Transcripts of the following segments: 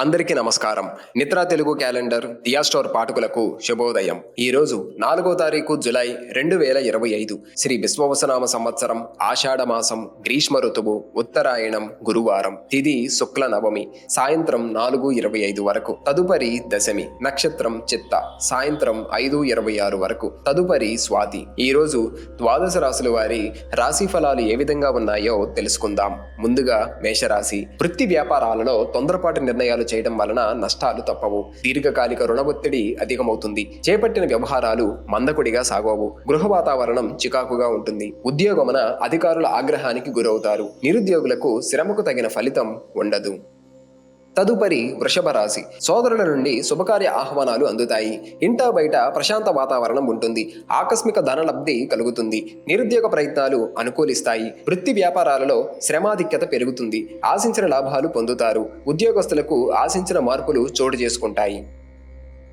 అందరికీ నమస్కారం. నిద్రా తెలుగు క్యాలెండర్ దియా స్టోర్ పాఠకులకు శుభోదయం. ఈ రోజు 4వ తారీఖు జులై 2025 శ్రీ విశ్వవసనామ సంవత్సరం ఆషాఢ మాసం గ్రీష్మ ఋతువు ఉత్తరాయణం గురువారం. తిథి శుక్ల నవమి సాయంత్రం 4:25 వరకు. తదుపరి దశమి నక్షత్రం చిత్త సాయంత్రం 5:26 వరకు. తదుపరి స్వాతి. ఈ రోజు ద్వాదశ రాశుల వారి రాశి ఫలాలు ఏ విధంగా ఉన్నాయో తెలుసుకుందాం. ముందుగా మేషరాశి. వృత్తి వ్యాపారాలలో తొందరపాటు నిర్ణయాలు చేయడం వలన నష్టాలు తప్పవు. దీర్ఘకాలిక రుణ ఒత్తిడి అధికమవుతుంది. చేపట్టిన వ్యవహారాలు మందకొడిగా సాగవు. గృహ వాతావరణం చికాకుగా ఉంటుంది. ఉద్యోగమున అధికారుల ఆగ్రహానికి గురవుతారు. నిరుద్యోగులకు శ్రమకు తగిన ఫలితం ఉండదు. తదుపరి వృషభ రాశి. సోదరుల నుండి శుభకార్య ఆహ్వానాలు అందుతాయి. ఇంటా బయట ప్రశాంత వాతావరణం ఉంటుంది. ఆకస్మిక ధనలబ్ధి కలుగుతుంది. నిరుద్యోగ ప్రయత్నాలు అనుకూలిస్తాయి. వృత్తి వ్యాపారాలలో శ్రమాధిక్యత పెరుగుతుంది. ఆశించిన లాభాలు పొందుతారు. ఉద్యోగస్తులకు ఆశించిన మార్పులు చోటు చేసుకుంటాయి.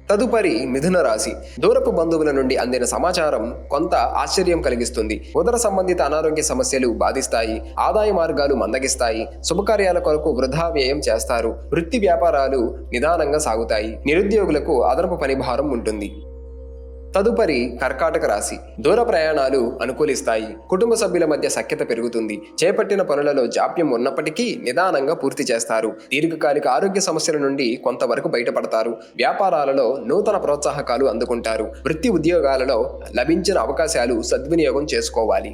తదుపరి మిథున రాశి. దూరపు బంధువుల నుండి అందిన సమాచారం కొంత ఆశ్చర్యం కలిగిస్తుంది. ఉదర సంబంధిత అనారోగ్య సమస్యలు బాధిస్తాయి. ఆదాయ మార్గాలు మందగిస్తాయి. శుభకార్యాల కొరకు వృధా వ్యయం చేస్తారు. వృత్తి వ్యాపారాలు నిదానంగా సాగుతాయి. నిరుద్యోగులకు అదనపు పనిభారం ఉంటుంది. తదుపరి కర్కాటక రాశి. దూర ప్రయాణాలు అనుకూలిస్తాయి. కుటుంబ సభ్యుల మధ్య సఖ్యత పెరుగుతుంది. చేపట్టిన పనులలో జాప్యం ఉన్నప్పటికీ నిదానంగా పూర్తి చేస్తారు. దీర్ఘకాలిక ఆరోగ్య సమస్యల నుండి కొంతవరకు బయటపడతారు. వ్యాపారాలలో నూతన ప్రోత్సాహకాలు అందుకుంటారు. వృత్తి ఉద్యోగాలలో లభించిన అవకాశాలు సద్వినియోగం చేసుకోవాలి.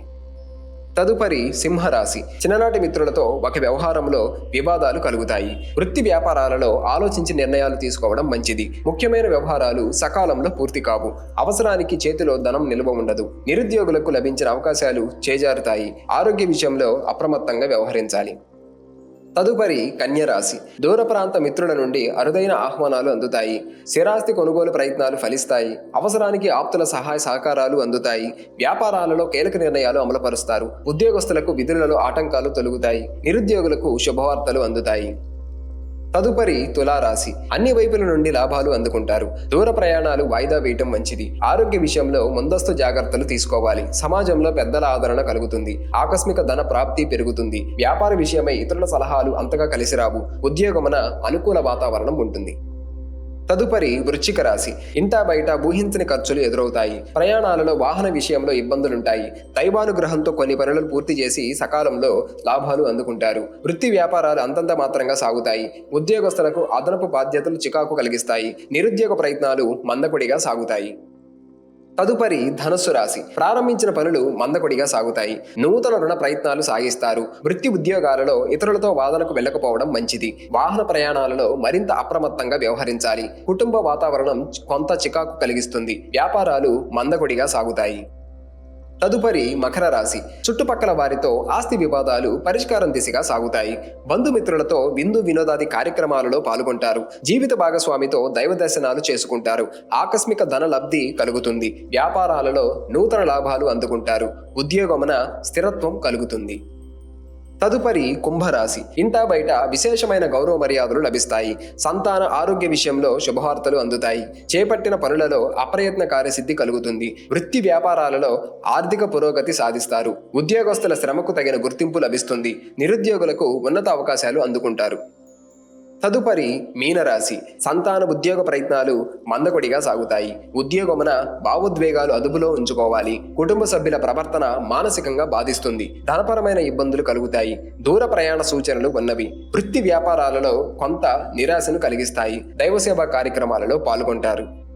తదుపరి సింహరాశి. చిన్ననాటి మిత్రులతో ఒక వ్యవహారంలో వివాదాలు కలుగుతాయి. వృత్తి వ్యాపారాలలో ఆలోచించి నిర్ణయాలు తీసుకోవడం మంచిది. ముఖ్యమైన వ్యవహారాలు సకాలంలో పూర్తి కావు. అవసరానికి చేతిలో ధనం నిల్వ ఉండదు. నిరుద్యోగులకు లభించిన అవకాశాలు చేజారుతాయి. ఆరోగ్య విషయంలో అప్రమత్తంగా వ్యవహరించాలి. తదుపరి కన్యరాశి. దూర ప్రాంత మిత్రుల నుండి అరుదైన ఆహ్వానాలు అందుతాయి. స్థిరాస్తి కొనుగోలు ప్రయత్నాలు ఫలిస్తాయి. అవసరానికి ఆప్తుల సహాయ సహకారాలు అందుతాయి. వ్యాపారాలలో కీలక నిర్ణయాలు అమలుపరుస్తారు. ఉద్యోగస్తులకు విధులలో ఆటంకాలు తొలగుతాయి. నిరుద్యోగులకు శుభవార్తలు అందుతాయి. తదుపరి తులారాశి. అన్ని వైపుల నుండి లాభాలు అందుకుంటారు. దూర ప్రయాణాలు వాయిదా వేయటం మంచిది. ఆరోగ్య విషయంలో ముందస్తు జాగ్రత్తలు తీసుకోవాలి. సమాజంలో పెద్దల ఆదరణ కలుగుతుంది. ఆకస్మిక ధన ప్రాప్తి పెరుగుతుంది. వ్యాపార విషయమై ఇతరుల సలహాలు అంతగా కలిసిరావు. ఉద్యోగమున అనుకూల వాతావరణం ఉంటుంది. తదుపరి వృశ్చిక రాశి. ఇంటా బయట ఊహించని ఖర్చులు ఎదురవుతాయి. ప్రయాణాలలో వాహన విషయంలో ఇబ్బందులుంటాయి. దైవానుగ్రహంతో కొన్ని పనులు పూర్తి చేసి సకాలంలో లాభాలు అందుకుంటారు. వృత్తి వ్యాపారాలు అంతంత మాత్రంగా సాగుతాయి. ఉద్యోగస్తులకు అదనపు బాధ్యతలు చికాకు కలిగిస్తాయి. నిరుద్యోగ ప్రయత్నాలు మందకొడిగా సాగుతాయి. తదుపరి ధనుస్సు రాశి. ప్రారంభించిన పనులు మందకొడిగా సాగుతాయి. నూతన రుణ ప్రయత్నాలు సాగిస్తారు. వృత్తి ఉద్యోగాలలో ఇతరులతో వాదనకు వెళ్ళకపోవడం మంచిది. వాహన ప్రయాణాలలో మరింత అప్రమత్తంగా వ్యవహరించాలి. కుటుంబ వాతావరణం కొంత చికాకు కలిగిస్తుంది. వ్యాపారాలు మందకొడిగా సాగుతాయి. తదుపరి మకర రాశి. చుట్టుపక్కల వారితో ఆస్తి వివాదాలు పరిష్కారం దిశగా సాగుతాయి. బంధుమిత్రులతో విందు వినోదాది కార్యక్రమాలలో పాల్గొంటారు. జీవిత భాగస్వామితో దైవ దర్శనాలు చేసుకుంటారు. ఆకస్మిక ధన లబ్ధి కలుగుతుంది. వ్యాపారాలలో నూతన లాభాలు అందుకుంటారు. ఉద్యోగమున స్థిరత్వం కలుగుతుంది. తదుపరి కుంభరాశి. ఇంటా బయట విశేషమైన గౌరవ మర్యాదలు లభిస్తాయి. సంతాన ఆరోగ్య విషయంలో శుభవార్తలు అందుతాయి. చేపట్టిన పనులలో అప్రయత్న కార్యసిద్ధి కలుగుతుంది. వృత్తి వ్యాపారాలలో ఆర్థిక పురోగతి సాధిస్తారు. ఉద్యోగస్తుల శ్రమకు తగిన గుర్తింపు లభిస్తుంది. నిరుద్యోగులకు ఉన్నత అవకాశాలు అందుకుంటారు. తదుపరి మీనరాశి. సంతాన ఉద్యోగ ప్రయత్నాలు మందకొడిగా సాగుతాయి. ఉద్యోగమున భావోద్వేగాలు అదుపులో ఉంచుకోవాలి. కుటుంబ సభ్యుల ప్రవర్తన మానసికంగా బాధిస్తుంది. ధనపరమైన ఇబ్బందులు కలుగుతాయి. దూర ప్రయాణ సూచనలు ఉన్నవి. వృత్తి వ్యాపారాలలో కొంత నిరాశను కలిగిస్తాయి. దైవసేవా కార్యక్రమాలలో పాల్గొంటారు.